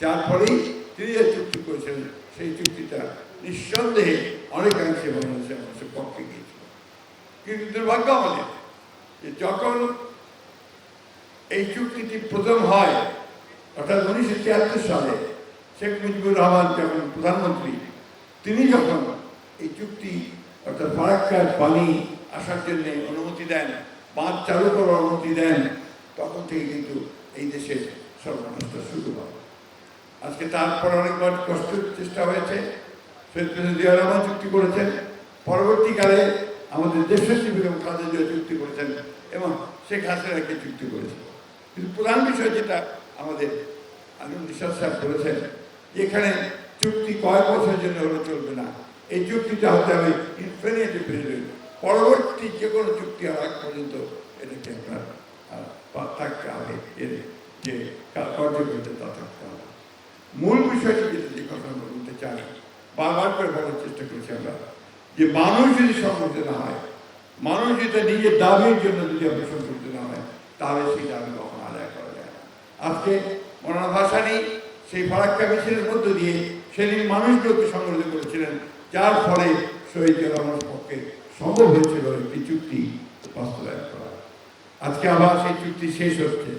যার ফলেই তিনি যে চুক্তি করেছেন সেই চুক্তিটা নিঃসন্দেহে অনেকাংশে বাংলাদেশের মানুষের পক্ষে গিয়েছিল। কিন্তু দুর্ভাগ্য আমাদের যে যখন এই চুক্তিটি প্রথম হয় অর্থাৎ 1973 সালে শেখ মুজিবুর রহমান যখন প্রধানমন্ত্রী, তিনি যখন এই চুক্তি অর্থাৎ ফারাক্কার পানি আসার জন্য অনুমতি দেন, বাঁধ চালু করার অনুমতি দেন, তখন থেকে কিন্তু এই দেশের সর্বনাশটা শুরু হয়। আজকে তারপর অনেকবার কষ্টের চেষ্টা হয়েছে। শহীদ প্রেসিডেন্ট জিয়া রহমান চুক্তি করেছেন, পরবর্তীকালে আমাদের দেশনেত্রী বেগম খালেদা জিয়া চুক্তি করেছেন এবং শেখ হাসিনাকে চুক্তি করেছেন। কিন্তু প্রধান বিষয় যেটা আমাদের আনন্দ নিশাদ সাহেব বলেছেন, এখানে চুক্তি কয়েক বছরের জন্য হলে চলবে না, এই চুক্তিটা হতে হবে ইনফিনিটি পিরিয়ড, পরবর্তী যে কোনো চুক্তি হওয়ার আগ পর্যন্ত এটাকে আপনার থাকতে হবে, এর যে কার্যকরিতা তা থাকতে হবে। মূল বিষয়টি যেটা যে কথা আমরা বলতে চাই, বারবার করে বলার চেষ্টা করছি আমরা, যে মানুষ যদি সংগঠিত না হয়, মানুষ যদি নিজের দাবির জন্য যদি আমরা সংগঠিত না হয়, তাহলে সেই দাবি কখনো আদায় করা যায় না। আজকে মৌলানা ভাসানী সেই ফারাক্কা মিছিলের মধ্য দিয়ে সেদিন মানুষগুলোকে সংগঠিত করেছিলেন, যার ফলে শহীদ রহমানের পক্ষে সম্ভব হয়েছিল একটি চুক্তি বাস্তবায়ন করা। আজকে আবার সেই চুক্তি শেষ হচ্ছে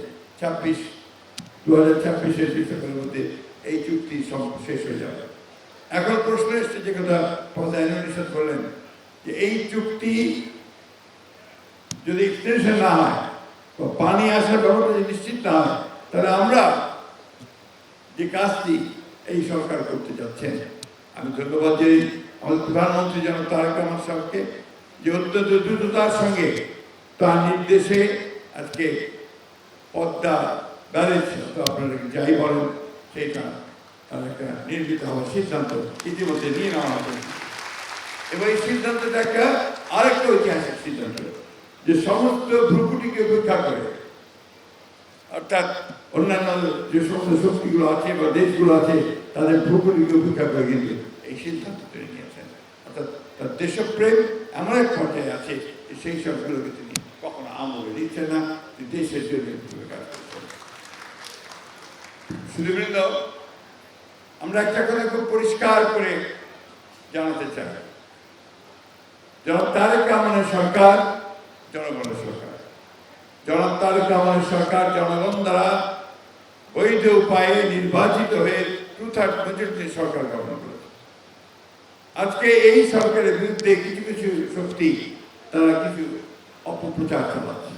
2026 ডিসেম্বরের মধ্যে এই চুক্তি শেষ হয়ে যাবে। এখন প্রশ্ন এসছে যে কথা প্রধান বললেন, যে এই চুক্তি যদি এক্সটেনশন না হয়, পানি আসার ব্যাপারটা যদি নিশ্চিত না হয়, তাহলে আমরা যে কাজটি এই সরকার করতে যাচ্ছেন, আমি ধন্যবাদ যে আমাদের প্রধানমন্ত্রী জনাব তারেক রহমান সাহেবকে, যে অত্যন্ত দ্রুততার সঙ্গে তার নির্দেশে আজকে পদ্মা ব্যারেজ, তো আপনারা যাই বলেন, সেইটা তার একটা নির্মিত হওয়ার সিদ্ধান্ত ইতিমধ্যে নিয়ে নেওয়া হবে। এবং এই সিদ্ধান্তটা একটা আরেকটা ঐতিহাসিক সিদ্ধান্ত, যে সমস্ত ভ্রুকুটিকে উপেক্ষা করে, অর্থাৎ অন্যান্য যে সমস্ত শক্তিগুলো আছে বা দেশগুলো আছে তাদের ভ্রুকুটিকে উপেক্ষা করে কিন্তু এই সিদ্ধান্ত তিনি নিয়েছেন। অর্থাৎ তার দেশপ্রেম এমন এক পর্যায়ে আছে যে সেই সবগুলোকে তিনি কখনো আমলে দিচ্ছেন না, দেশের জন্য কাজ করছেন। শুধুবৃন্দ, আমরা একটা কথা খুব পরিষ্কার করে জানাতে চাই, জনাব তারেক রহমানের সরকার জনগণের সরকার। জনাব তারেক রহমানের সরকার জনগণ দ্বারা বৈধ উপায়ে নির্বাচিত হয়ে 2/3 মেজরিটি সরকার গঠন করেছে। আজকে এই সরকারের বিরুদ্ধে কিছু কিছু শক্তি তারা কিছু অপপ্রচার চালাচ্ছে।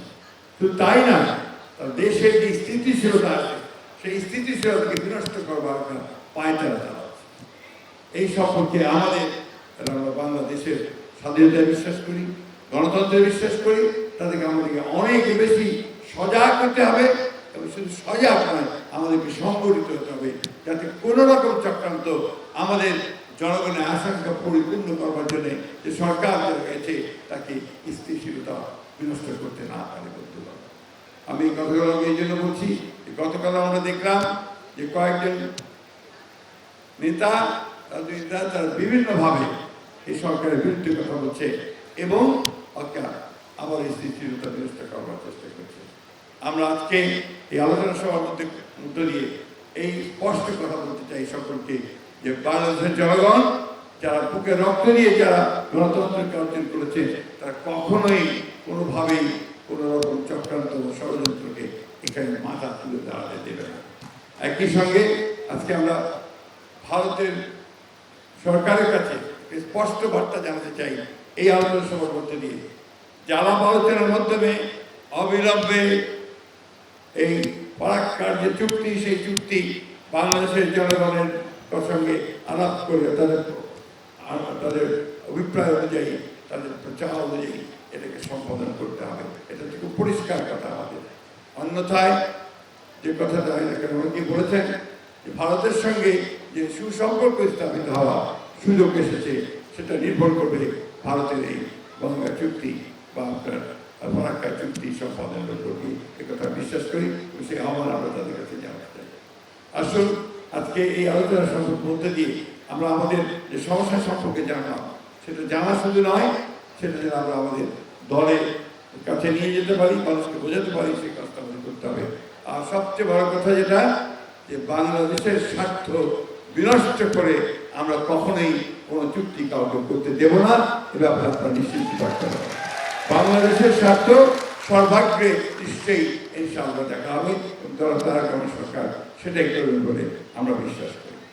শুধু তাই না, তার দেশের যে স্থিতিশীলতা আছে সেই স্থিতিশীলতাকে বিনষ্ট করবার পায়তারা চালাচ্ছে। এই সম্পর্কে আমরা বাংলাদেশের স্বাধীনতায় বিশ্বাস করি, গণতন্ত্রে বিশ্বাস করি, তাদেরকে আমাদেরকে অনেক বেশি সজাগ হতে হবে এবং শুধু সজাগ নয়, আমাদেরকে সংগঠিত হতে হবে, যাতে কোনো রকম চক্রান্ত আমাদের জনগণের আশঙ্কা পরিপূর্ণ করবার জন্য যে সরকার রয়েছে তাকে স্থিতিশীলতা বিনষ্ট করতে না পারে। বন্ধুরা, আমি এই কথাগুলো এই জন্য বলছি, গতকাল আমরা দেখলাম যে কয়েকজন নেতা তারা বিভিন্নভাবে এই সরকারের বিরুদ্ধে কথা বলছে এবং আবার এই স্থিতিশীলতা বিনষ্ট করবার চেষ্টা করছে। আমরা আজকে এই আলোচনা সভার মধ্য দিয়ে এই স্পষ্ট কথা বলতে চাই সকলকে, যে বাংলাদেশের জনগণ যারা বুকে রক্ত দিয়ে যারা গণতন্ত্রকে অর্জন করেছে, তারা কখনোই কোনোভাবেই কোনো রকম চক্রান্ত ও ষড়যন্ত্রকে এখানে মাথা তুলে দাঁড়াতে দেবে না। একই সঙ্গে আজকে আমরা ভারতের সরকারের কাছে স্পষ্ট বার্তা জানাতে চাই এই আলোচনা সভার মধ্যে দিয়ে, যারা আলোচনার মাধ্যমে অবিলম্বে এই ফারাক্কার যে চুক্তি, সেই চুক্তি বাংলাদেশের জনগণের সঙ্গে আলাপ করে তাদের অভিপ্রায় অনুযায়ী, তাদের প্রচার অনুযায়ী এটাকে সম্পাদন করতে হবে। এটা খুব পরিষ্কার কথা আমাদের। অন্যথায় যে কথাটা অনেকে বলেছেন যে ভারতের সঙ্গে যে সুসম্পর্ক স্থাপিত হওয়া সুযোগ এসেছে, সেটা নির্ভর করবে ভারতের এই গঙ্গা চুক্তি বা আপনার ফারাক্কা চুক্তি সম্পাদনের উপর। একথা বিশ্বাস করি, সেই আহ্বান আমরা তাদের কাছে জানাতে চাই। আসুন আজকে এই আলোচনা মধ্যে দিয়ে আমরা আমাদের যে সমস্যা সম্পর্কে জানলাম, সেটা জানা শুধু নয়, সেটা যেন আমরা আমাদের দলের কাছে নিয়ে যেতে পারি, মানুষকে বোঝাতে পারি, সেই কাজটা আমাদের করতে হবে। আর সবচেয়ে বড় কথা যেটা, যে বাংলাদেশের স্বার্থ বিনষ্ট করে আমরা কখনোই কোনো চুক্তি কাউকে করতে দেব না, এ ব্যাপারে আপনারা নিশ্চিত থাকতে হবে। বাংলাদেশের স্বার্থ সর্বাগ্রে নিশ্চয়ই ইনশাআল্লাহ দেখা হবে, এবং তারা সরকার সেটাই করবেন বলে আমরা বিশ্বাস করি।